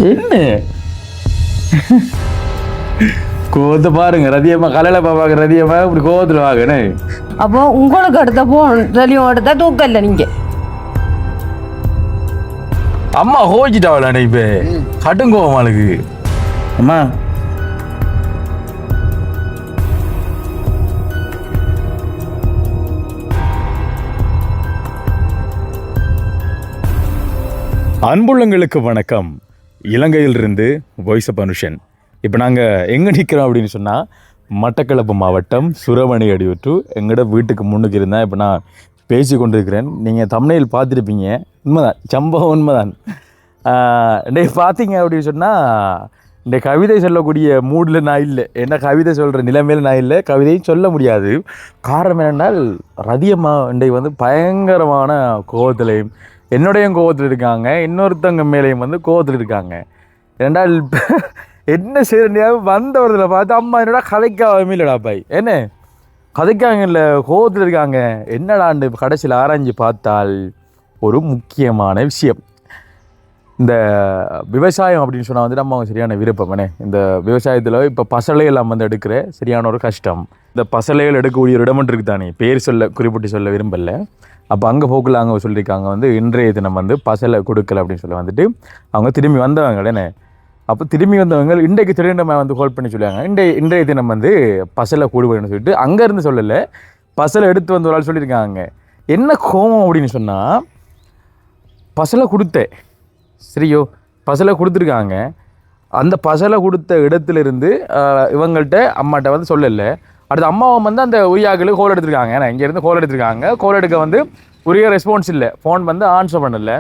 என்ன கோவத்தை பாருங்க ரதியம்மா கலையில பாப்பாங்க ரதியம்மா இப்படி கோவத்துல வாங்கண்ணே. அப்போ உங்களுக்கு எடுத்த போன் தெளிவும் எடுத்தா தூக்கல நீங்க. அம்மா ஹோச்சிட்டாவலாண்ணே இப்ப கட்டுங்கோவமாளுக்கு. அம்மா அன்புள்ளங்களுக்கு வணக்கம். இலங்கையிலிருந்து வாய்ஸ் ஆஃப் அனுஷன். இப்போ நாங்கள் எங்கே நிற்கிறோம் அப்படின்னு சொன்னால் மட்டக்களப்பு மாவட்டம் சுரவணி அடிவற்று எங்களோட வீட்டுக்கு முன்னுக்கு இருந்தால் இப்போ நான் பேசி கொண்டிருக்கிறேன். நீங்கள் தமிழில் பார்த்துருப்பீங்க. உண்மைதான், சம்பவம் உண்மைதான். இன்றைக்கு பார்த்தீங்க அப்படின்னு சொன்னால் இந்த கவிதை சொல்லக்கூடிய மூடில் நான் இல்லை, என்ன கவிதை சொல்கிற நிலைமையில் நான் இல்லை, கவிதையும் சொல்ல முடியாது. காரணம் என்னென்னால் ரதியம்மா இன்றைக்கு பயங்கரமான கோவத்திலையும் என்னுடையும் கோவத்தில் இருக்காங்க, இன்னொருத்தவங்க மேலேயும் கோவத்தில் இருக்காங்க. ரெண்டால் என்ன செய்யறியாவது வந்தவரத்தில் பார்த்து அம்மா என்னடா கதைக்காகவே இல்லைடா பாய், என்ன கதைக்காங்க இல்லை, கோவத்தில் இருக்காங்க. என்னடாண்டு கடைசியில் ஆராய்ஞ்சு பார்த்தால் ஒரு முக்கியமான விஷயம். இந்த விவசாயம் அப்படின்னு சொன்னால் நம்ம சரியான விருப்பம் என்ன, இந்த விவசாயத்தில் இப்போ பசலையெல்லாம் எடுக்கிற சரியான ஒரு கஷ்டம். இந்த பசலைகள் எடுக்கக்கூடிய ஒரு இடம் இருக்குது தானே, பேர் சொல்ல குறிப்பிட்டு சொல்ல விரும்பலை. அப்போ அங்கே போக்கில் அங்கே சொல்லியிருக்காங்க இன்றைய தினம் பசலை கொடுக்கல அப்படின்னு சொல்லி அவங்க திரும்பி வந்தவங்க என்ன. அப்போ திரும்பி வந்தவங்க இன்றைக்கு திரும்ப கால் பண்ணி சொல்லுவாங்க இன்றைய தினம் பசலை கொடுக்கணும்னு சொல்லிட்டு அங்கேருந்து சொல்லலை, பசலை எடுத்து வந்த ஒரு ஆள் சொல்லியிருக்காங்க. என்ன கோவம் அப்படின்னு சொன்னால், பசலை கொடுத்தேன் சரியோ, பசலை கொடுத்துருக்காங்க. அந்த பசலை கொடுத்த இடத்துலேருந்து இவங்கள்ட்ட அம்மாட்ட சொல்லலை. அடுத்து அம்மாவை அந்த உரியாக்களுக்கு கோல் எடுத்துருக்காங்க. ஏன்னா இங்கேருந்து கோல் எடுத்துருக்காங்க. கோல் எடுக்க உரிய ரெஸ்பான்ஸ் இல்லை, ஃபோன் ஆன்சர் பண்ணலை.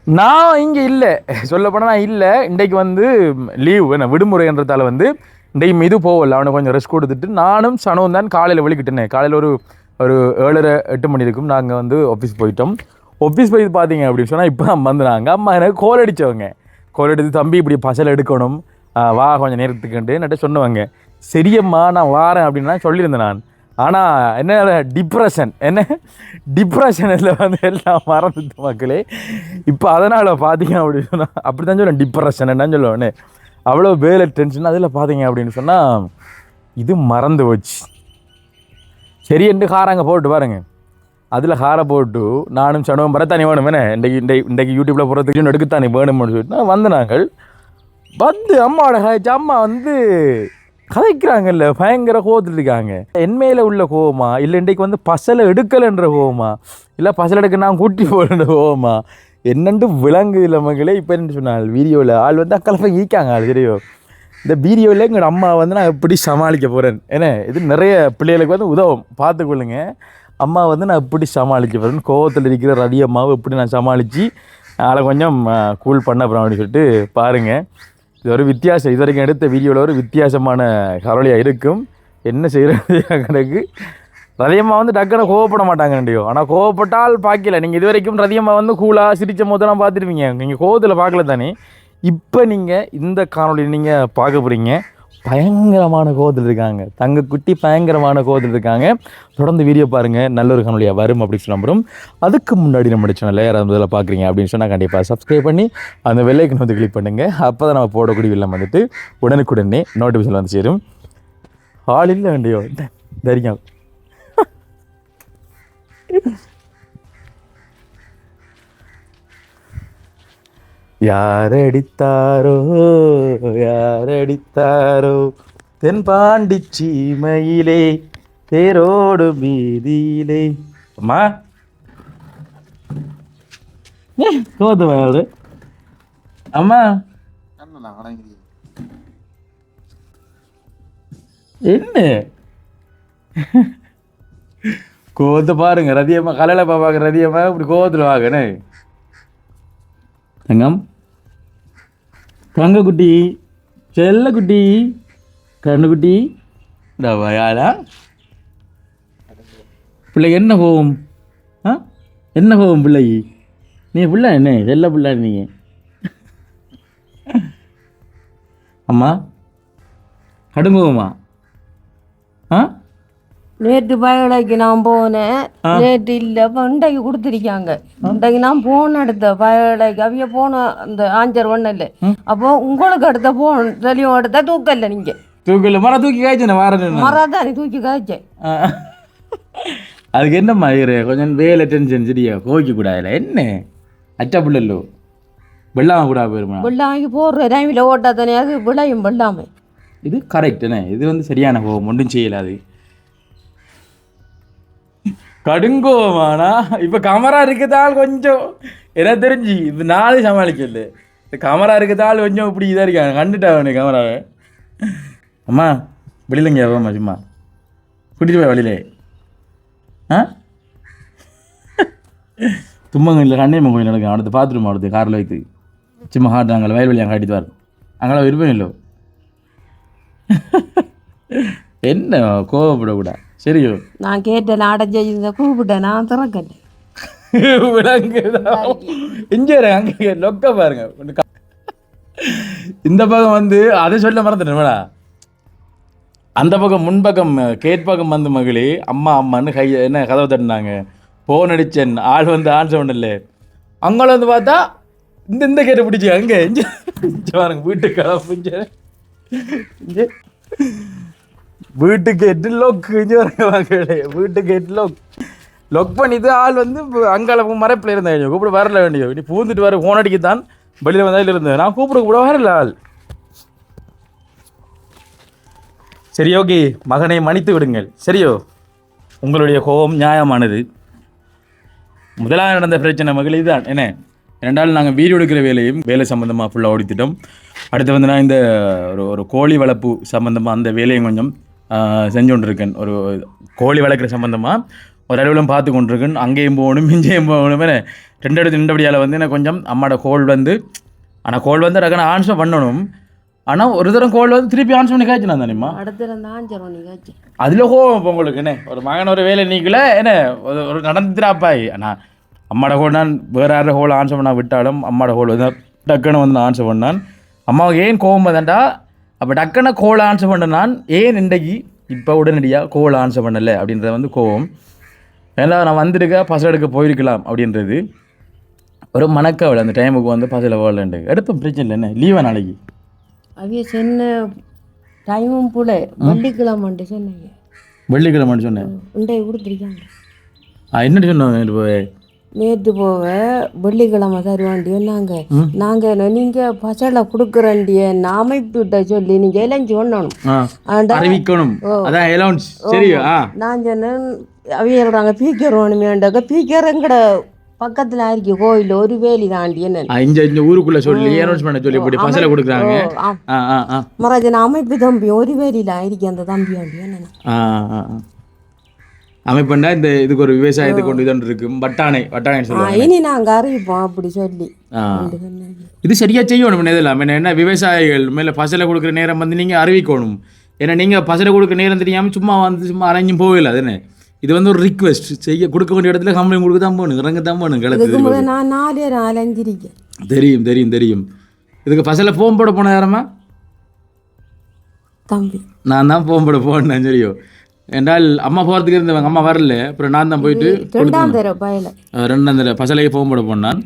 நான் இங்கே இல்லை, சொல்லப்போனால் நான் இல்லை. இன்றைக்கு லீவ் என்ன விடுமுறைன்றதால இன்றைக்கு இது போகல, அவனுக்கு கொஞ்சம் ரெஸ்ட் கொடுத்துட்டு நானும் சனவும் தான் காலையில் வெளிக்கிட்டேனே. காலையில் ஒரு 7:30-8 மணி இருக்கும் நாங்கள் ஆஃபீஸ் போயிட்டோம். ஆஃபீஸ் போய் பார்த்தீங்க அப்படின்னு சொன்னால் இப்போ தான் வந்தாங்க. அம்மா எனக்கு கோல் அடித்தவங்க, கோல் எடுத்து தம்பி இப்படி பசலை எடுக்கணும் வா கொஞ்சம் நேரத்துக்குன்ட்டு நட்டு சொன்னவங்க. சரியம்மா நான் வாரேன் அப்படின்னு நான் சொல்லியிருந்தேன் நான். ஆனால் என்ன டிப்ரெஷனில் எல்லாம் மறந்துட்டு மக்களே. இப்போ அதனால் பார்த்தீங்க அப்படின்னு சொன்னால் அப்படி தான் சொல்லுவேன், டிப்ரெஷன் என்னன்னு சொல்லுவேன். அவ்வளோ வேலை டென்ஷன் அதில் பார்த்தீங்க அப்படின்னு சொன்னால் இது மறந்து போச்சு. சரி என்று காராங்க போட்டு பாருங்க, அதில் காரை போட்டு நானும் சனவும் பரத்தானி வேணும் என்ன, இன்றைக்கு யூடியூப்பில் போகிறதுக்கு எடுக்கத்தானே வேணும்னு சொல்லிட்டு வந்து நாங்கள் அம்மாவோட காய்ச்சி அம்மா கதைக்கிறாங்கல்ல, பயங்கர கோவத்தில் இருக்காங்க. என்மையில் உள்ள கோவமா, இல்லை இன்றைக்கு பசலை எடுக்கலைன்ற கோவமா, இல்லை பசலை எடுக்க நான் கூட்டி போகிற கோவமா என்னென்று விலங்கு இல்லாமங்களே. இப்போ என்ன சொன்னால் வீடியோவில் ஆள் அக்கலப்ப ஈக்காங்க ஆள் தெரியும். இந்த வீடியோவில் எங்களோட அம்மா நான் எப்படி சமாளிக்க போகிறேன், ஏன்னா இது நிறைய பிள்ளைகளுக்கு உதவும், பார்த்துக்கொள்ளுங்க. அம்மா நான் எப்படி சமாளிக்க போகிறேன், கோவத்தில் இருக்கிற ரதியம்மாவை எப்படி நான் சமாளித்து அதை கொஞ்சம் கூல் பண்ண போகிறேன் அப்படின்னு சொல்லிட்டு பாருங்கள். இது ஒரு வித்தியாசம், இது வரைக்கும் எடுத்த வீடியோவில் ஒரு வித்தியாசமான கரவழியாக இருக்கும். என்ன செய்கிறது எனக்கு ரதியம்மா டக்குன்னு கோவப்பட மாட்டாங்கண்டியோ. ஆனால் கோவப்பட்டால் பார்க்கல, நீங்கள் இது வரைக்கும் ரதியம்மா கூலாக சிரித்த போதெல்லாம் பார்த்துருப்பீங்க, நீங்கள் கோவத்தில் பார்க்கல தானே. இப்போ நீங்கள் இந்த காணொலியை நீங்கள் பார்க்க போகிறீங்க, பயங்கரமான கோவத்தில் இருக்காங்க, தங்க குட்டி பயங்கரமான கோவத்தில் இருக்காங்க. தொடர்ந்து வீடியோ பாருங்கள், நல்ல ஒரு காணொலியாக வரும் அப்படின்னு சொல்ல நம்புகிறோம். அதுக்கு முன்னாடி நம்ம சேனலில் யாராவது முதல்ல பார்க்குறீங்க அப்படின்னு சொன்னால் கண்டிப்பாக சப்ஸ்கிரைப் பண்ணி அந்த வெள்ளைக்கன் கிளிக் பண்ணுங்கள். அப்போ தான் நம்ம போடக்கூடிய வில்லம் உடனுக்குடனே நோட்டிஃபிகேஷன் சேரும். ஆள் இல்லை வேண்டியோ தெரியும். யாரடித்தாரோ தென்பாண்டி சீமையிலே தேரோடு வீதியிலே. அம்மா கோவத்து அம்மா என்ன கோவத்தை பாருங்க ரதியம்மா, கலையில பாப்பாங்க ரதியம்மா இப்படி கோவத்தில் வாங்கண்ணே. தங்கம் தங்க குட்டி, செல்ல குட்டி, கண்ணுக்குட்டி, யாரா பிள்ளைக்கு என்ன போகும், என்ன போகும் பிள்ளைக்கு? நீ பிள்ளை என்ன செல்ல பிள்ளை நீங்கள். அம்மா கடுங்கோமா நேற்று பயலைக்கு நான் போனேன், நேற்று இல்லை இன்றைக்கு கொடுத்துருக்காங்க. இன்றைக்கு நான் போன் எடுத்த பயலைக்கு அவைய போன அந்த ஆஞ்சர் ஒன்றும் இல்லை. அப்போ உங்களுக்கு எடுத்த போன் தெளிவும் எடுத்தா தூக்கல நீங்க தூக்கல மரம் தூக்கி காய்ச்சேன் மரத்தானே தூக்கி காய்ச்சேன். அதுக்கு என்னம்மா இரு கொஞ்சம் வேலை டென்ஷன் சரியா கோவிக்க கூடாதுல என்ன அச்சா பிள்ளல்லோ வெள்ளாம கூட போயிருமா வெள்ளாமைக்கு போடுற டைமில் ஓட்டா தானே அது விளையும் வெள்ளாமை. இது கரெக்டுண்ணே இது வந்து சரியான கோவம் ஒன்றும் செய்யலாது கடுங்கோமானா இப்போ கமரா இருக்குதால் கொஞ்சம் எனக்கு தெரிஞ்சு இப்போ நாளே சமாளிக்கல இந்த கமரா இருக்குதால் கொஞ்சம் இப்படி இதாக இருக்காங்க கண்டுட்டா அவனு கமராவை அம்மா வெளியிலங்க அம்மா சும்மா கூட்டிட்டு போய் வழியிலே ஆ தும்மங்க கண்ணியம்மன் கோயில் நடக்கும் அடுத்து பாத்ரூம் அடுத்து காரில் வைத்து சும்மா காட்டுறாங்க வயல்வெளி அங்கே காட்டிட்டு வர அங்கே விருப்பம் இல்லை என்ன கோவப்படக்கூடாது சரியோ நான் கேட்டேன் அடைஞ்ச கூப்பிட்டேன் நான் திறக்கல இங்கே அங்கே லொக்க பாருங்க இந்த பக்கம் வந்து அதை சொல்ல மறந்துட்டேன் அந்த பக்கம் முன்பக்கம் கேட் பக்கம் வந்து மகளே அம்மா அம்மான்னு கை என்ன கதவை தட்டினாங்க போன் அடிச்சேன் ஆள் வந்து ஆன்சர் பண்ணல அங்கே வந்து பார்த்தா இந்த கேட்டை பிடிச்சி அங்கே இங்கே பாருங்க வீட்டுக்கு இங்கே வீட்டுக்கு எட்டு லொக் இங்கே மகளே வீட்டுக்கு எட்டு லொக் பண்ணிட்டு ஆள் வந்து அங்கால மறைப்பில் இருந்தேன் கூப்பிட வரல வேண்டியோ நீ பூந்துட்டு வர ஃபோன் அடிக்கத்தான் வெளியில் வந்தாலும் இருந்தேன் நான் கூப்பிட வரல ஆள் சரி ஓகே மகனை மன்னித்து விடுங்கள் சரியோ உங்களுடைய கோபம் நியாயமானது முதலாக நடந்த பிரச்சனை மகள் இதுதான் என்ன ரெண்டாலும் நாங்கள் வீடு எடுக்கிற வேலை சம்மந்தமாக ஃபுல்லாக ஓடித்திட்டோம் அடுத்து வந்து நான் இந்த ஒரு கோழி வளர்ப்பு சம்மந்தமாக அந்த வேலையும் கொஞ்சம் செஞ்சு கொண்டிருக்கேன் ஒரு கோழி வளர்க்குற சம்மந்தமாக ஒரு அளவிலும் பார்த்து கொண்டிருக்கேன் அங்கேயும் போகணும் இங்கேயும் போகணும் ரெண்டு இடத்து நின்றபடியால் வந்து எனக்கு கொஞ்சம் அம்மாவோட கோல் வந்து ஆனால் கோல் வந்து டக்குன்னு ஆன்சர் பண்ணணும் ஆனால் ஒரு தரம் கோல் வந்து திருப்பி ஆன்சர் பண்ணி காய்ச்சினா தானேம்மா அதில் கோவம் இப்போ உங்களுக்கு என்ன ஒரு மகன் ஒரு வேலை நீக்கல என்ன ஒரு நடந்துட்டாப்பாய் ஆனால் அம்மாவோட கோல் நான் வேறு யாரோட கோல் ஆன்சர் பண்ண விட்டாலும் அம்மாவோட கோல் வந்து டக்குன்னு வந்து நான் ஆன்சர் பண்ணான் அம்மாவுக்கு ஏன் கோவம் வந்தாண்டா அப்போ டக்குன்னு கோல் ஆன்சர் பண்ண நான் ஏன் இன்றைக்கு இப்போ உடனடியாக கோல் ஆன்சர் பண்ணலை அப்படின்றத வந்து கோவம் ஏன்னா நான் வந்துருக்க பசல் எடுக்க போயிருக்கலாம் அப்படின்றது ஒரு மணக்கவலை அந்த டைமுக்கு வந்து பசலை போகலண்டு எடுப்பேன் பிரச்சனை இல்லை என்ன லீவா நாளைக்கு அவைய சொன்ன டைமும் போல வெள்ளிக்கிழமைன்ட்டு சொன்னாங்க வெள்ளிக்கிழமைன்னு சொன்னேன் உண்டை கொடுத்துருக்காங்க என்னட்டு சொன்னாங்க நேற்று போவ வெள்ளிக்கிழமை தருவாண்டியோ நாங்கள் நீங்கள் பசலை கொடுக்குறண்டிய அமைப்புகிட்ட சொல்லி நீங்கள் எல்லாம் சொன்னணும் அறிவிக்கணும் அதான் அலௌன்ஸ் சரியா நான் சொன்னேன் அவைய சொல்கிறாங்க பீக்கர் வேணுமேண்டாக்க பீக்கர் எங்கட பக்கத்தில் இருக்கு கோயில் ஒரு வேலி தாண்டி என்ன இந்த ஊருக்குள்ள சொல்லி அனௌன்ஸ் பண்ண சொல்லி இப்படி பசலை கொடுக்குறாங்க மராஜன் அமைப்பு தம்பி ஒரு வேலியில் இருக்கு அந்த தம்பி ஆண்டி என்ன அமைப்புண்டா இந்த இதுக்கு ஒரு விவசாயத்துக்கு கொண்டு இது இருக்கு வட்டானை சொல்லுவாங்க இனி நாங்கள் அறிவிப்போம் அப்படி சொல்லி இது சரியா செய்யணும் இதெல்லாம் என்ன விவசாயிகள் மேலே பசலை கொடுக்குற நேரம் வந்து நீங்கள் அறிவிக்கணும் ஏன்னா நீங்கள் பசலை கொடுக்குற நேரம் தெரியாமல் சும்மா வந்து சும்மா அரைஞ்சும் போகல அது என்ன இது வந்து ஒரு ரிக்வெஸ்ட் செய்ய கொடுக்க வேண்டிய இடத்துல கம்பெனி கொடுக்க தான் போகணும் இறங்க தான் போகணும் கிளத்து நான் 4 இருக்கேன் தெரியும் இதுக்கு பசலை ஃபோன் போட போன யாரம்மா தம்பி நான் தான் ஃபோன் போட போனேன் சரியோ என்றால் அம்மா போகிறதுக்கு இருந்தவங்க அம்மா வரல அப்புறம் நான் தான் போயிட்டு 2ஆம் தடவை பசலையை ஃபோன் போட போனான்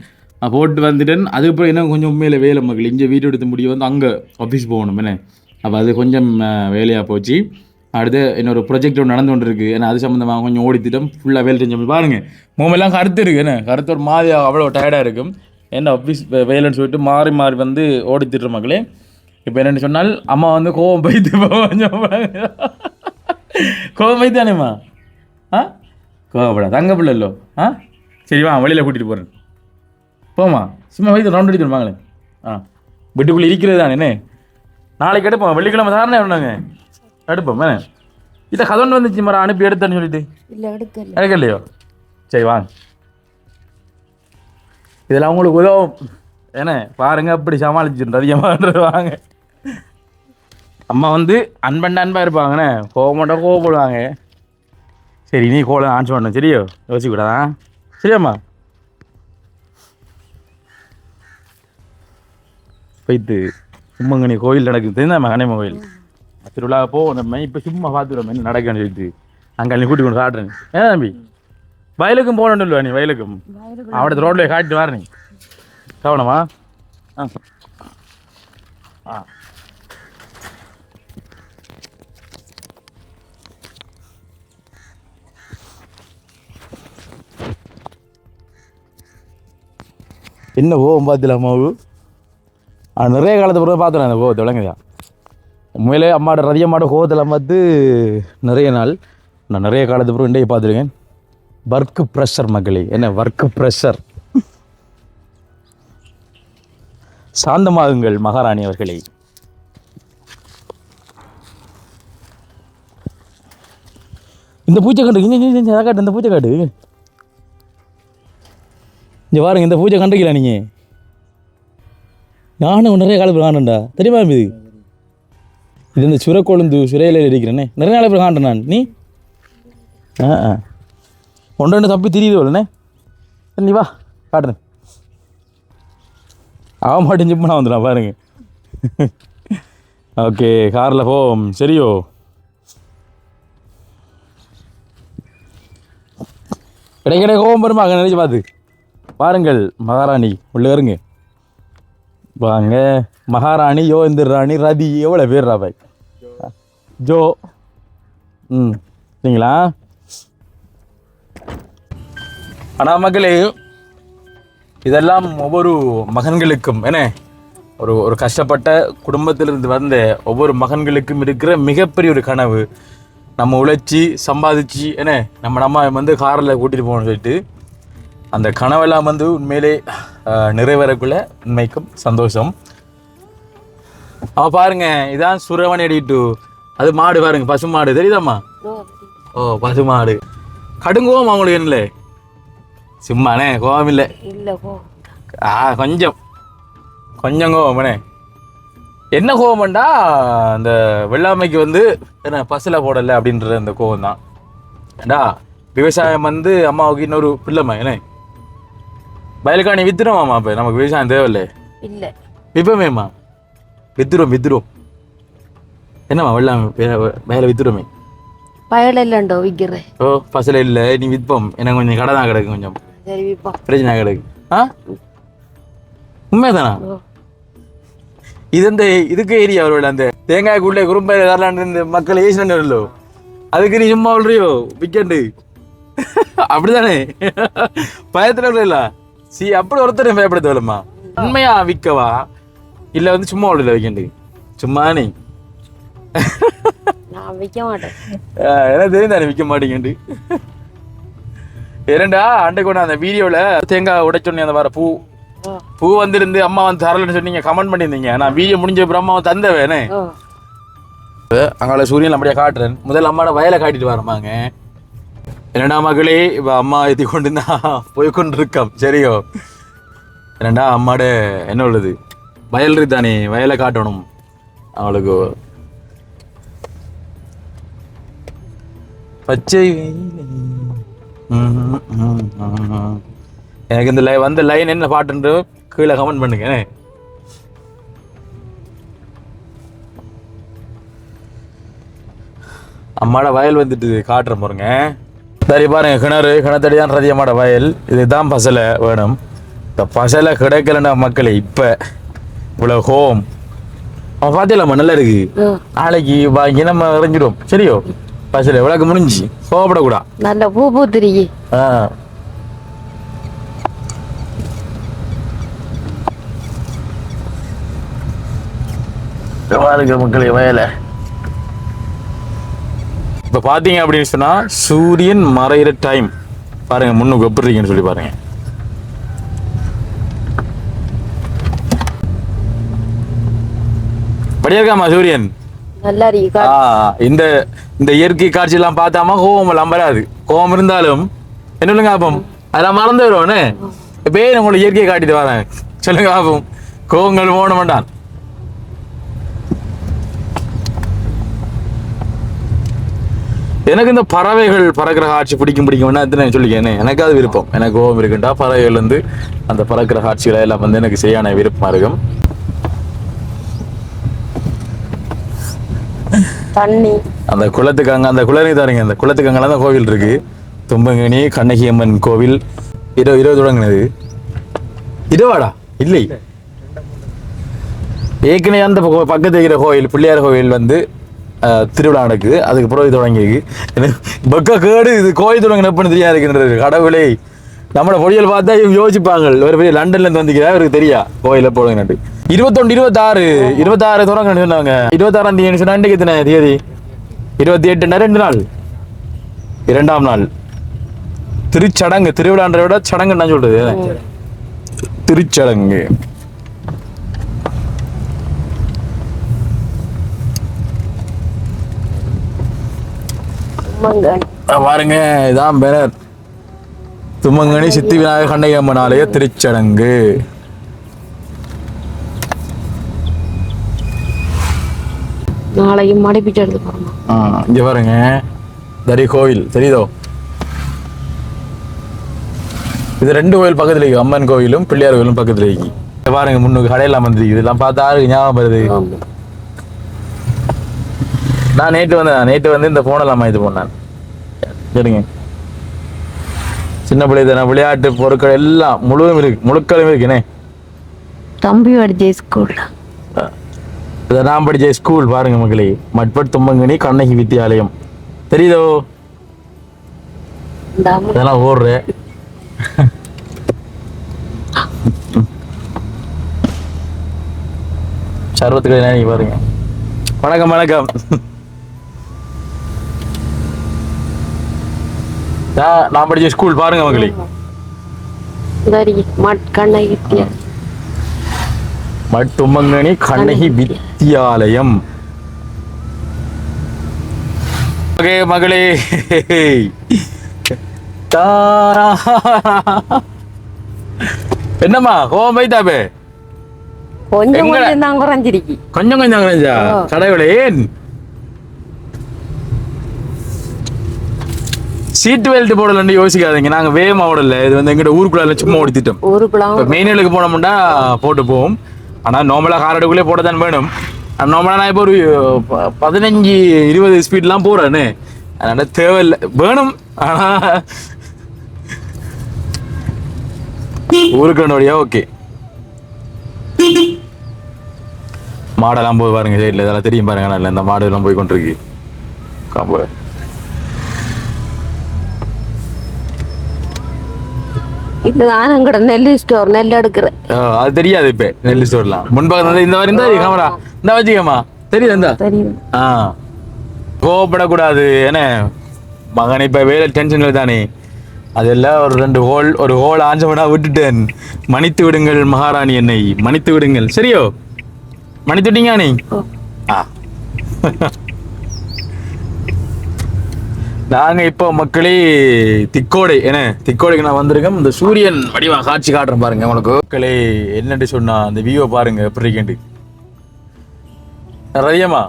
போட்டு வந்துட்டேன் அதுக்கப்புறம் என்ன கொஞ்சம் உண்மையில வேலை மக்கள் இங்கே வீட்டு எடுத்து முடியும் வந்து அங்கே ஆஃபீஸ் போகணும் என்ன அப்போ அது கொஞ்சம் வேலையாக போச்சு அடுத்து இன்னொரு ப்ரொஜெக்ட் ஒன்று நடந்து கொண்டு இருக்குது ஏன்னா அது சம்மந்தமாக கொஞ்சம் ஓடித்திட்டம் ஃபுல்லாக வேலை செஞ்சு பாருங்கள் மூமெல்லாம் கருத்து இருக்குது என்ன கருத்து ஒரு மாதிரி அவ்வளோ டயர்டாக இருக்கும் என்ன ஆஃபீஸ் வேலைன்னு சொல்லிட்டு மாறி வந்து ஓடித்திட்டுற மக்களே இப்போ என்னென்னு சொன்னால் அம்மா வந்து கோவம் பைத்து கோவம் பைத்தானேம்மா கோவப்படா தங்க பிள்ளை சரி வா வெளியில் கூட்டிகிட்டு போகிறேன் போமா சும்மா வைத்து ரவுண்ட் அடித்து வாங்களேன் வீட்டுக்குள்ளே இருக்கிறது தானே என்ன நாளைக்கு எடுப்போம் வெள்ளிக்கிழமை தானே எவ்வளோங்க எடுப்போம் இதை கதொன்று வந்துச்சு மரம் அனுப்பி எடுத்தேன்னு சொல்லிட்டு எடுக்கலையோ சரி வாங்க இதெல்லாம் உங்களுக்கு உதவும் ஏன்னா பாருங்க அப்படி சமாளிச்சுட்டு அதிகமாக வாங்க அம்மா வந்து அன்பாக இருப்பாங்கண்ணே கோவப்படுவாங்க சரி நீ கோலம் ஆன்சர் பண்ண சரியோ யோசிக்கூடாதா சரியாம்மா போய்த்து சும்மங்கனி கோயில் நடக்குது தெரியுதாம்மா கனியம்மன் கோயில் திருவிழா நம்ம இப்போ சும்மா பார்த்துருவோம் என்ன நடக்குன்னு சொல்லிட்டு அங்கே நீ கூட்டி கொண்டு காட்டுறேன் ஏன் தம்பி வயலுக்கும் போகணும் இல்லையா நீ வயலுக்கும் அவட ரோட்ல காட்டிட்டு வர நீ கவனமா ஆ ஆ என்ன போகும் பார்த்துல அம்மாவு நிறைய காலத்து பிறகு பார்த்துறேன் அந்த கோவத்தை விளங்குதா உண்மையிலே அம்மாவோட ரதியம்மாவோட கோவத்தில் பார்த்து நிறைய நாள் நான் நிறைய காலத்து பிறகு இன்றைய பார்த்துருக்கேன் ஒர்க்கு ப்ரெஷர் மக்களே என்ன ஒர்க்கு ப்ரெஷர் சாந்தமாகுங்கள் மகாராணி அவர்களே இந்த பூச்சை கண்டு காட்டு இந்த பூச்சை காட்டு இங்கே பாருங்க இந்த பூஜை கண்டிருக்கல நீங்கள் நானும் நிறைய காலத்தில் காணண்டா தெரியுமா இது இது இந்த சுரக்கொழுந்து சுரையில இருக்கிறேனே நிறைய நாள் பேர் காண்டேன் நான் நீ ஒன்று ரெண்டு தப்பி தெரியுது இல்லைண்ணே நீ வா காட்டுறேன் ஆக மாட்டேன் ஜிப் நான் வந்துடலாம் பாருங்க ஓகே காரில் போவோம் சரியோ கிடைக்கிற கோவம் பெருமா அங்கே நினைச்சு பார்த்து பாருங்கள் மகாராணி உள்ள இருங்க வாங்க மகாராணி யோகேந்தர் ராணி ரதி எவ்வளோ பேர் ராபாய் ஜோ சரிங்களா ஆனால் மக்களே இதெல்லாம் ஒவ்வொரு மகன்களுக்கும் என்ன ஒரு கஷ்டப்பட்ட குடும்பத்திலிருந்து வந்த ஒவ்வொரு மகன்களுக்கும் இருக்கிற மிகப்பெரிய ஒரு கனவு நம்ம உழைச்சி சம்பாதிச்சு என்ன நம்ம வந்து காரில் கூட்டிகிட்டு போகணும்னு சொல்லிட்டு அந்த கனவெல்லாம் வந்து உண்மையிலே நிறைவேறக்குள்ள உண்மைக்கும் சந்தோஷம் பாருங்க இதான் சுரவணி அடிட்டு அது மாடு பாருங்க பசு மாடு தெரியுதாம்மா ஓ பசு மாடு கடுங்கோவம் அவங்களுக்கு என்ன சும்மாண்ணே கோவம் இல்லை கொஞ்சம் கொஞ்சம் கோவம்ண்ணே என்ன கோவம்டா அந்த வெள்ளாமைக்கு வந்து என்ன பசுல போடலை அப்படின்ற அந்த கோவம் தான் ஏண்டா விவசாயம் வந்து அம்மாவுக்கு இன்னொரு பிள்ளைமா என்ன வயலுக்காணி வித்துருமாம்மா இப்போ நமக்கு விவசாயம் தேவையில்லை இல்லை விற்பமேம்மா வித்துரும் என்னம்மா வெள்ளாமை வயலை வித்துருமே வயல் இல்லைண்டோ விற்கிறேன் ஓ பசல இல்லை நீ விற்போம் எனக்கு கொஞ்சம் கடை தான் கிடக்கு கொஞ்சம் சரி விற்போம் பிரச்சனை கிடக்கு உண்மைதானா இது இந்த இதுக்கு ஏரியா அவரோட அந்த தேங்காய்க்குள்ளே குறும்பை தரலான்னு இந்த மக்கள் ஏசினோ அதுக்கு நீ சும்மா சொல்றியோ விக்கெண்டு அப்படிதானே பயத்துல இல்லை அப்படி ஒருத்தர் பயப்பட தேவையில்லம்மா உண்மையா விற்கவா இல்லை வந்து சும்மா உள்ள விக்கெண்டு சும்மா நீ நான் விற்க மாட்டேன் எனக்கு தெரியுதானே விற்க மாட்டேங்கண்டு ஏனண்டா அண்டை கொண்டு அந்த வீடியோவில் தேங்காய் உடைச்சோன்னே அந்த வர பூ வந்திருந்து அம்மா வந்து தரலன்னு சொன்னீங்க கமெண்ட் பண்ணியிருந்தீங்க நான் வீடியோ முடிஞ்ச அப்புறம் அம்மா தந்தவேனே அங்கால சூரியன் அப்படியே காட்டுறேன் முதல்ல அம்மாவோட வயலை காட்டிட்டு வரமாங்க என்னடா மகளே இப்போ அம்மா ஏற்றி கொண்டு தான் போய்கொண்டு இருக்கோம் சரியோ என்னடா அம்மாட என்ன உள்ளது வயல் தானே வயலை காட்டணும் அவளுக்கு பச்சை எனக்கு இந்த வந்த லைன் என்ன பாட்டுன்ற கீழே கமெண்ட் பண்ணுங்க அம்மாட வயல் வந்துட்டு காட்டுறேன் பாருங்க சரி பாருங்க கிணத்தடி தான் ரதியம்மாட வயல் இதுதான் பசலை வேணும் இந்த பசலை கிடைக்கலன்னா மக்களே இப்போ இவ்வளோ ஹோம் அவன் பார்த்திடலாமா நல்லா இருக்கு நாளைக்கு வாங்கி நம்ம இறங்கிடுவோம் சரியோ பசலை விளக்கு முடிஞ்சு கோவப்படக்கூடா நல்ல பூ பூத்திரிக்கி இருக்கிற மக்களே வயலை இப்போ பார்த்தீங்க அப்படின்னு சொன்னால் சூரியன் மறைகிற டைம் பாருங்க முன்னுக்கு எப்படி இருக்கீங்கன்னு சொல்லி பாருங்க படியா இருக்காமா சூரியன் நல்லா இருக்கு இந்த இந்த இயற்கை காட்சியெல்லாம் பார்த்தாமா கோவம் எல்லாம் வராது கோவம் இருந்தாலும் என்ன சொல்லுங்க ஆப்போம் அதெல்லாம் மறந்து வருவோன்னு இப்போ உங்களை இயற்கையை காட்டிட்டு வரேன் சொல்லுங்க ஆப்போம் கோவங்கள் போன மாட்டான் எனக்கு இந்த பறவைகள் பறக்கிற காட்சி பிடிக்கும்னா நான் சொல்லிக்கேனே எனக்கு அது விருப்பம் எனக்கு கோபம் இருக்குண்டா பறவைகள் வந்து அந்த பறக்கிற காட்சிகளை எல்லாம் வந்து எனக்கு செய்யான விருப்பமா இருக்கும் தண்ணி அந்த குளத்துக்கு அங்கே அந்த குளத்துக்கு தாருங்க அந்த குளத்துக்கு அங்கெல்லாம் தான் கோவில் இருக்கு. தும்பங்கனி கண்ணகி அம்மன் கோவில் 20 தொடங்கினது. இதுவாடா இல்லை, ஏற்கனவே அந்த பக்கத்து இருக்கிற கோயில் பிள்ளையார் கோவில் வந்து திருவிழா நடக்குது. அதுக்கு பிறகு தொடங்கியிருக்கு. பக்க கேடு இது கோயில் தொடங்கின எப்பன்னு தெரியா இருக்கின்றது. கடவுளை நம்மளோட பொடியல் பார்த்தா யோசிப்பாங்க, ஒரு பெரிய லண்டன்ல இருந்து வந்துக்கிறா இவருக்கு தெரியா கோயில போடுங்க. 21 26 தொடங்க சொன்னாங்க. 26ஆம் தேதி சொன்னா இன்றைக்கு எத்தனை தேதி? 28 2 நாள், 2ஆம் நாள் திருச்சடங்கு. திருவிழான்ற விட சடங்கு நான் சொல்றது திருச்சடங்கு. பாருங்க இதான் பேனர், தும்மங்கனி சித்தி விநாயகர் கண்ணகி அம்மன் ஆலய திருச்சடங்கு. நாளைக்கு மடிப்பிட்டு எடுத்து போறோம். இங்க பாருங்க தரி கோவில் தெரியுதோ? இது 2 கோவில் பக்கத்துல இருக்கு, அம்மன் கோவிலும் பிள்ளையார் கோவிலும் பக்கத்துல இருக்கு. பாருங்க முன்னுக்கு கடையெல்லாம் வந்துருக்கு. இதெல்லாம் பார்த்தா ஞாபகம் வருது. நான் நேற்று வந்து இந்த போனெல்லாம் இது போனேன். சரிங்க, சின்ன பிள்ளைதான விளையாட்டு பொருட்கள் எல்லாம் முழுவதும் இருக்கு, முழுக்களும் இருக்குண்ணே. தம்பி படிச்ச ஸ்கூல், நான் படிச்ச ஸ்கூல் பாருங்க மக்களே, மட்பட் தும்பங்கனி கண்ணகி வித்தியாலயம் தெரியுதோ? இதெல்லாம் ஓடுற சர்வத்துக்கு நீ பாருங்க. வணக்கம் வணக்கம். நான் படிச்ச ஸ்கூல் பாருங்க மக்களே, மட்டும்மங்கனி கண்ணகி வித்தியாலயம். மகளே என்னம்மா கோவம் போய்தாபே? கொஞ்சம் கொஞ்சம் தான் குறைஞ்சிருக்கு. கொஞ்சம் கொஞ்சம் குறைஞ்சா? கடவுளே, ஏன் சீட் பெல்ட் போடலன்னு யோசிக்காதீங்க. நாங்க வேகமா ஓடல, இது வந்து எங்கிட்ட ஊருக்குள்ள சும்மா ஓடித்திட்டோம். மெயினுக்கு போனோம்னா போட்டு போவோம். ஆனா நார்மலா காரடுக்குள்ளே போட தான் வேணும். நார்மலா நான் இப்போ ஒரு 15-20 ஸ்பீட்லாம் போறேன்னு, அதனால தேவையில்லை, வேணும். ஆனா ஊருக்கு வழியா ஓகே. மாடெல்லாம் போய் பாருங்க சைட்ல, இதெல்லாம் தெரியும் பாருங்க. நல்ல இந்த மாடு எல்லாம் போய் கொண்டிருக்கு. காம்பு இதுதான் எங்கட நெல் ஸ்டோர், நெல் எடுக்கிறேன். அது தெரியாது. இப்ப நெல் ஸ்டோர்லாம் முன்பக்கம் இந்த மாதிரி இருந்தா கேமரா இந்த வச்சுக்கமா தெரியுது. இந்த தெரியும். கோவப்படக்கூடாது. ஏன்னா மகன் இப்ப வேலை டென்ஷன்ல தானே, அதெல்லாம் ஒரு ஹோல் ஆஞ்சவனா விட்டுட்டேன். மன்னித்து விடுங்கள் மகாராணி, என்னை மன்னித்து விடுங்கள். சரியோ? மன்னித்து விட்டீங்க நீ? நாங்க இப்போ மக்களே திக்கோடை, திக்கோடைக்கு நான் வந்திருக்கேன். இந்த சூரியன் வடிவா காட்சி காட்டுறேன் பாருங்க உங்களுக்கு. மக்களே என்னட்டு சொன்னா அந்த வியூவை பாருங்க எப்படி இருக்கேன்ட்டு. ரதியம்மா,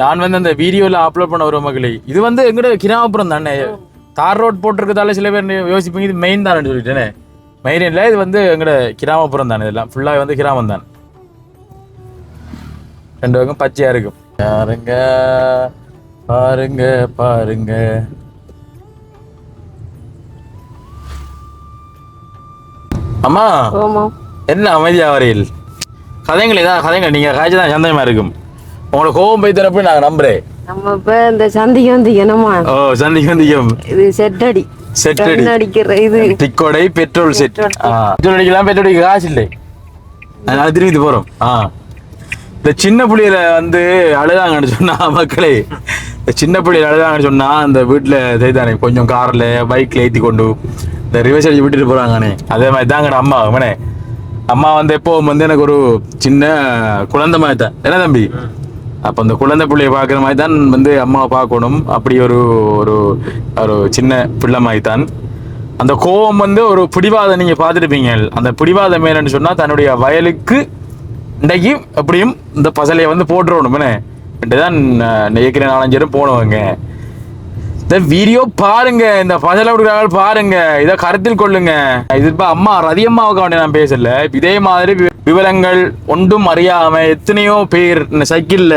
நான் வந்து அந்த வீடியோல அப்லோட் பண்ண வரும் மக்களே. இது வந்து எங்கட கிராமப்புறம் தானே, தார் ரோட் போட்டிருக்கதால சில பேர் யோசிப்பீங்க இது மெயின் தானே சொல்லிட்டேனே. மெயின் இல்லை, இது வந்து எங்கட கிராமப்புறம் தானே. இதெல்லாம் ஃபுல்லா வந்து கிராமம் தான். 2 பக்கம் பச்சையா இருக்கும். யாருங்க பாருங்க பாருங்க. அம்மா என்ன அமைதியா வரையில் கதைங்கள்? ஏதாவது கதைங்கள் நீங்க காய்ச்சதான் சந்தேகமா இருக்கும். உங்களோட கோவம் போய் தரப்பு நாங்க நம்புறேன். நம்ம இப்ப இந்த சந்திக்கமா? ஓ சந்திக்கம். இது செட்டடி அடிக்கிற இது திக்கோடை பெட்ரோல் செட். பெட்ரோல் அடிக்கலாம், பெட்ரோல் அடிக்க காசு இல்லை, அதனால திரும்பி போறோம். இந்த சின்ன புள்ளியில வந்து அழுதாங்கன்னு சொன்னா மக்களே, சின்ன பிள்ளைகள் அழுதாங்கன்னு சொன்னா அந்த வீட்டுல செய்தானே கொஞ்சம் கார்ல பைக்ல ஏற்றி கொண்டு இந்த ரிவர்ஸ் அடிச்சு விட்டுட்டு போறாங்கண்ணே. அதே மாதிரி தாங்கட அம்மா அவனே. அம்மா வந்து எப்போ வந்து எனக்கு ஒரு சின்ன குழந்தை மாதிரி தான். என்ன தம்பி? அப்ப அந்த குழந்தை பிள்ளைய பாக்குற மாதிரி தான் வந்து அம்மாவை பார்க்கணும். அப்படி ஒரு ஒரு ஒரு சின்ன பிள்ளை மாதிரி தான். அந்த கோவம் வந்து ஒரு பிடிவாதம் நீங்க பார்த்துருப்பீங்க. அந்த பிடிவாதம் என்னன்னு சொன்னா தன்னுடைய வயலுக்கு இன்றைக்கு எப்படியும் இந்த பசலையை வந்து போட்டுருவணும். தான் ஏற்கனவே 4-5 பேரும் போனவங்க. இந்த வீடியோ பாருங்க, இந்த பசலை கொடுக்குறாங்க பாருங்க, இதை கருத்தில் கொள்ளுங்க. இது இப்ப அம்மா ரதியம்மாவுக்கு வேண்டிய நான் பேசல. இதே மாதிரி விவரங்கள் ஒன்றும் அறியாம எத்தனையோ பேர் இந்த சைக்கிள்ல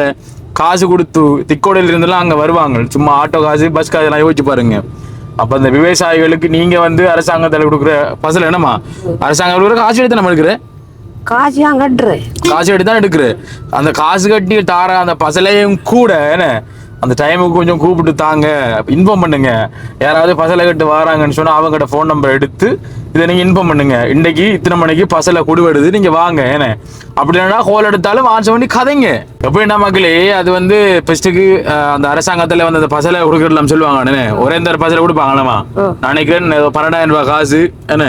காசு கொடுத்து திக்கோடையில இருந்தெல்லாம் அங்க வருவாங்க, சும்மா ஆட்டோ காசு பஸ் காசு எல்லாம் யோசிச்சு பாருங்க. அப்ப அந்த விவசாயிகளுக்கு நீங்க வந்து அரசாங்கத்துல கொடுக்குற பசல என்னமா அரசாங்கம் கொடுக்குற காசு எடுத்து நம்ம எடுக்கிற காசு ஏன் கட்டுறேன், காசு எடுத்து தான் எடுக்கிற. அந்த காசு கட்டி தார அந்த பசலையும் கூட என்ன அந்த டைமுக்கு கொஞ்சம் கூப்பிட்டு தாங்க, இன்ஃபார்ம் பண்ணுங்க. யாராவது பசலை கட்டு வராங்கன்னு சொன்னா அவங்ககிட்ட ஃபோன் நம்பர் எடுத்து இதை நீங்க இன்ஃபார்ம் பண்ணுங்க, இன்னைக்கு இத்தனை மணிக்கு பசலை குடுவெடுது நீங்க வாங்க. ஏன்னா அப்படி இல்லைன்னா ஹோல் எடுத்தாலும் ஆன்சர் பண்ணி கதைங்க. எப்படி என்ன மக்களே அது வந்து ஃபர்ஸ்ட்டுக்கு அந்த அரசாங்கத்துல வந்து அந்த பசலை கொடுக்கலாம் சொல்லுவாங்க, ஒரே இந்த பசலை கொடுப்பாங்களாமா. நான் நினைக்கிறேன் 12,000 ரூபாய் காசு என்ன.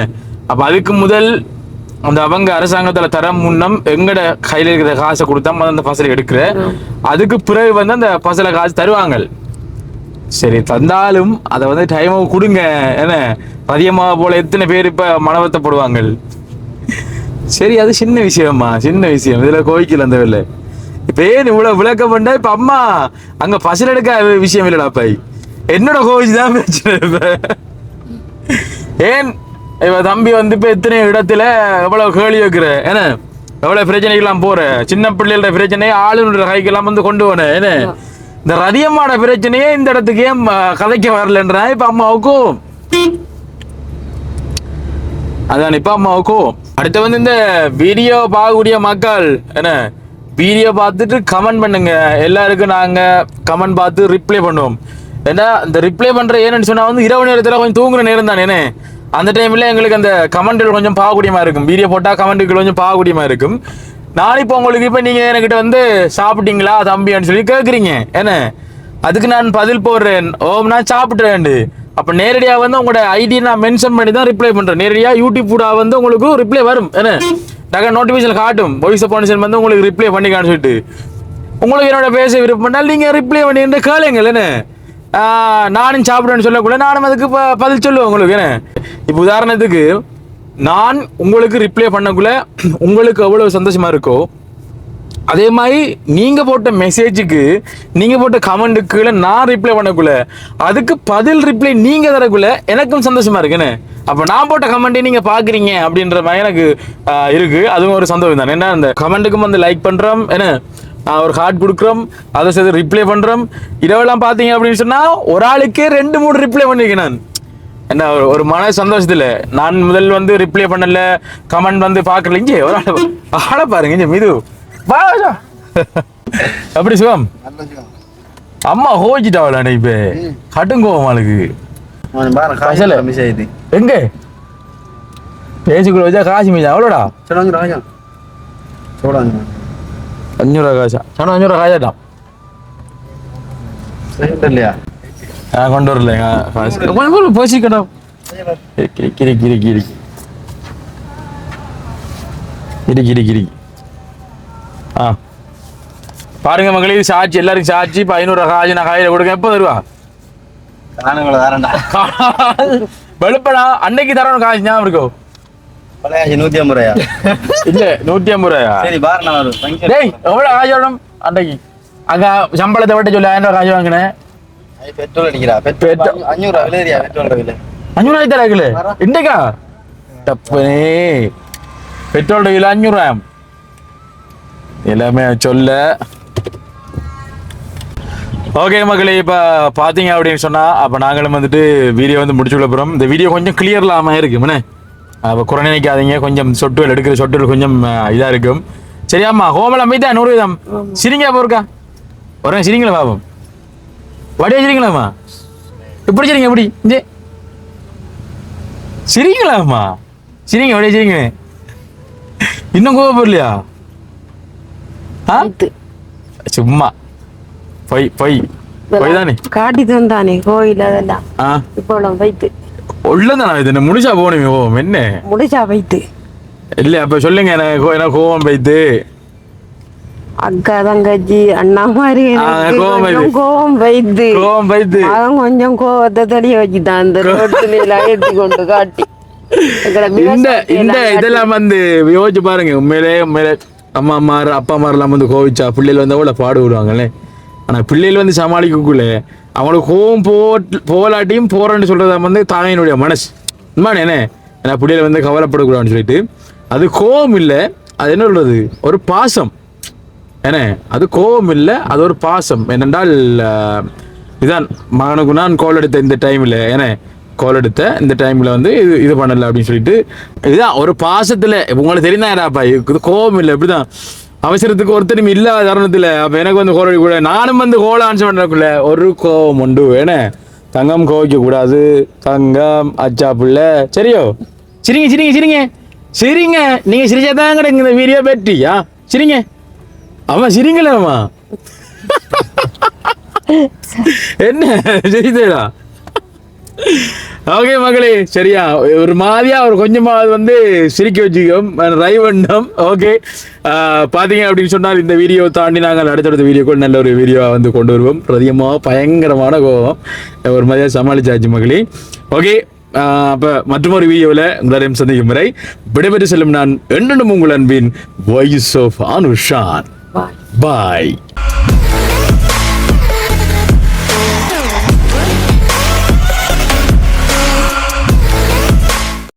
அப்ப அதுக்கு முதல் அந்த அவங்க அரசாங்கத்துல தர முன்னம் எங்கட கையில இருக்கிற காசை கொடுத்தா அந்த பசலை எடுக்கிற, அதுக்கு பிறகு வந்து அந்த பசலை காசு தருவாங்க. சரி தந்தாலும் அதை வந்து டைம் கொடுங்க. என்ன அதிகமாக போல எத்தனை பேர் இப்ப மனவத்தப்படுவாங்க. சரி அது சின்ன விஷயம்மா, சின்ன விஷயம், இதுல கோவிக்கல அந்த வேலை. இப்ப ஏன் இவ்வளவு விளக்கம் பண்ணா இப்ப அம்மா அங்க பசல் எடுக்க விஷயம் இல்லடா பை, என்னோட கோவிச்சு தான் பிரச்சனை. ஏன் இவ தம்பி வந்து இப்ப எத்தனை இடத்துல எவ்வளவு கேள்வி வைக்கிற, என்ன எவ்வளவு பிரச்சனைக்கெல்லாம் போற, சின்ன பிள்ளைகளோட பிரச்சனையை ஆளுநர் கைக்கெல்லாம் வந்து கொண்டு போன. என்ன இந்த ரதியம்மாட பிரச்சனையே இந்த இடத்துக்கு ஏன் கதைக்க வரலன்றா இப்ப அம்மாவுக்கும், அதான் இப்ப அம்மாவுக்கும். அடுத்து வந்து இந்த வீடியோ பார்க்கக்கூடிய மக்கள் என்ன வீடியோ பார்த்துட்டு கமெண்ட் பண்ணுங்க. எல்லாருக்கும் நாங்க கமெண்ட் பார்த்து ரிப்ளை பண்ணுவோம். ஏன்னா இந்த ரிப்ளை பண்ற ஏன்னு சொன்னா வந்து இரவு நேரத்துல கொஞ்சம் தூங்குற நேரம் தானே, என்ன அந்த டைம்ல எங்களுக்கு அந்த கமெண்ட்கள் கொஞ்சம் பார்க்கக்கூடியமா இருக்கும். வீடியோ போட்டா கமெண்ட்டுகள் கொஞ்சம் பார்க்கக்கூடியமா இருக்கும். நான் இப்போ உங்களுக்கு இப்போ நீங்க என்கிட்ட வந்து சாப்பிட்டீங்களா தம்பின்னு சொல்லி கேட்குறீங்க, என்ன அதுக்கு நான் பதில் போடுறேன், ஓ நான் சாப்பிட்றேன். அப்போ நேரடியாக வந்து உங்களோட ஐடி நான் மென்ஷன் பண்ணி தான் ரிப்ளை பண்ணுறேன். நேரடியாக யூடியூப் கூட வந்து உங்களுக்கு ரிப்ளை வரும், என்ன டக்கு நோட்டிஃபிகேஷன் காட்டும், வாய்ஸ் பானிஷன் வந்து உங்களுக்கு ரிப்ளை பண்ணிக்கான்னு சொல்லிட்டு. உங்களுக்கு என்னோட பேச விருப்பம் பண்ணால் நீங்கள் ரிப்ளை பண்ணி கேளுங்கள். என்ன நானும் சாப்பிடுவேன்னு சொல்லக்கூட நானும் அதுக்கு பதில் சொல்லுவேன் உங்களுக்கு. என்ன இப்போ உதாரணத்துக்கு நான் உங்களுக்கு ரிப்ளை பண்ணக்குள்ள உங்களுக்கு எவ்வளவு சந்தோஷமா இருக்கோ, அதே மாதிரி நீங்க போட்ட மெசேஜுக்கு நீங்க போட்ட கமெண்ட்டுக்குள்ள நான் ரிப்ளை பண்ணக்குள்ள அதுக்கு பதில் ரிப்ளை நீங்க தரக்குள்ள எனக்கும் சந்தோஷமா இருக்குன்னு. அப்ப நான் போட்ட கமெண்ட்டை நீங்க பாக்குறீங்க அப்படின்ற மாதிரி எனக்கு இருக்கு. அதுவும் ஒரு சந்தோஷம் தான். என்ன அந்த கமெண்ட்டுக்கும் வந்து லைக் பண்றோம், என்ன ஒரு ஹார்ட் கொடுக்குறோம், அதை சேர்த்து ரிப்ளை பண்றோம். இதெல்லாம் பாத்தீங்க அப்படின்னு சொன்னா ஒரு ஆளுக்கே 2-3 ரிப்ளை பண்ணிருக்கேன் நான். என்ன ஒரு மன சந்தோஷத்துல நான் முதல் வந்து ரிப்ளை பண்ணல, கமெண்ட் வந்து பாக்கல. இங்கே ஒரு ஆளை பாருங்க, இங்கே மிது அப்படி சிவம் அம்மா ஹோச்சிட்டாவல இப்ப கட்டுங்கோவம் ஆளுக்கு எங்க பேசிக்குள்ள வச்சா காசு மீஜா எவ்வளோடா 500 காசா சொன்ன 500 காசாட்டான் இல்லையா கொண்டு வரலைங்க பேசிக்கணும். கிரி கிரி கிரி கிரி கிரி கிரி ஆ பாருங்க மகளிர் சாட்சி, எல்லாருக்கும் சாட்சி. இப்போ 500 காசு நான் காயில கொடுக்க எப்போ தருவா? வெளுப்படா அன்னைக்கு தரணும் காசு ஞாபகம் இருக்கோ? 150 ரூபாயா? இல்ல 150 ரூபாயா? சரி பாரு நான் டேய் எவ்வளவு காசு வேணும் அன்னைக்கு? அங்க சம்பளத்தை விட்டு சொல்லி 1000 ரூபாய் காசு வாங்கினேன். பெட்ரோல் அடிக்கிறா, பெட்ரோல் 500 ரூபாய் விலையா? பெட்ரோல் விலை 500 தராங்களே இன்றைக்கா? தப்பனே பெட்ரோல் விலை 500 ரூபாய் எல்லாமே சொல்ல. ஓகே மக்களே, இப்போ பார்த்தீங்க அப்படின்னு சொன்னால் அப்போ நாங்களும் வந்துட்டு வீடியோ வந்து முடிச்சுள்ள போகிறோம். இந்த வீடியோ கொஞ்சம் கிளியர் இல்லாமல் இருக்கும்ண்ணே, அப்போ குறை நினைக்காதீங்க. கொஞ்சம் சொட்டுகள் எடுக்கிற சொட்டுகள் கொஞ்சம் இதாக இருக்கும். சரியாம்மா ஹோமெல்லாம் மீதா 100 வீதம் சிரிங்க போருக்கா ஒரு சிரிங்களா பாபம் வடியா சிரிங்களாம்மா? எப்படி சரிங்க எப்படி இங்கே சிரிங்களாம்மா? சிரிங்க வடியா சிரிங்க. இன்னும் கோவப்படலையா? சும்மா பொய் பொய் பொய் தானே காட்டி தந்தானே கோயில் அதெல்லாம் இப்போ வைத்து உள்ளதானே இது முடிச்சா போகணுமே. ஓ என்ன முடிச்சா வைத்து இல்ல அப்ப சொல்லுங்க எனக்கு கோவம் வைத்து அக்கா தங்கச்சி அண்ணா மாதிரி கோவம் வைத்து கோவம் வைத்து அவன் கொஞ்சம் கோவத்தை தெளிய வச்சுட்டான் அந்த ரோட்டுல ஏற்றி கொண்டு காட்டி. இந்த இதெல்லாம் வந்து யோசிச்சு பாருங்க. உண்மையிலே அம்மா அப்பா அம்மாரெல்லாம் வந்து கோவிச்சா பிள்ளைகள் வந்து அவ்வளோ பாடு விடுவாங்களே. ஆனால் பிள்ளைகள் வந்து சமாளிக்கக்குள்ளே அவங்களுக்கு கோவம் போகலாட்டியும் போகிறேன்னு சொல்கிறத வந்து தாயினுடைய மனசு உண்மையான என்ன. ஏன்னா பிள்ளைகள் வந்து கவலைப்படக்கூடாதுன்னு சொல்லிட்டு அது கோவம் இல்லை, அது என்ன சொல்கிறது ஒரு பாசம். ஏன்னா அது கோபம் இல்லை, அது ஒரு பாசம். என்னென்றால் இதான் மகனுக்கு நான் கோல் எடுத்த இந்த டைமில், ஏன்னா கோல் எடுத்த இந்த டைமில் வந்து இது பண்ணலை அப்படின்னு சொல்லிட்டு, இதுதான் ஒரு பாசத்தில். உங்களுக்கு தெரியுதாப்பா, இது கோபம் இல்லை, இப்படிதான் அவசரத்துக்கு ஒருத்தரும் இல்லாத தருணத்தில். அப்போ எனக்கு வந்து கோல் அடிக்க கூட, நானும் வந்து கோலை ஆன்சர் பண்ணுறக்குள்ள ஒரு கோபம் உண்டு. ஏன்னா தங்கம் கோவிக்க கூடாது, தங்கம் அச்சா பிள்ளை. சரியோ? சரிங்க சரிங்க சரிங்க சரிங்க, நீங்கள் சிரிச்சாதான் கிடைங்க இந்த வீடியோ பேட்டியா? சரிங்க. ஆமா சரிங்களேம்மா. என்ன சரிதேடா? ஓகே மகளே, சரியா? ஒரு மாதிரியா ஒரு கொஞ்சமாவது வந்து சிரிக்க வச்சுக்கோம், ரைவண்டம். ஓகே, பார்த்தீங்க அப்படின்னு சொன்னால் இந்த வீடியோ தாண்டி நாங்கள் அடுத்தடுத்த வீடியோக்குள் நல்ல ஒரு வீடியோவை வந்து கொண்டு வருவோம். பிரதியமாக பயங்கரமான கோபம் ஒரு மாதிரியாக சமாளிச்சாச்சு மகளே. ஓகே, அப்போ மற்றொரு வீடியோவில் உங்களையும் சந்திக்கும் வரை விடைபெற்று செல்லும் நான் என்றும் உங்கள் அன்பின் வாய்ஸ் ஆஃப் அனுஷான். பாய்.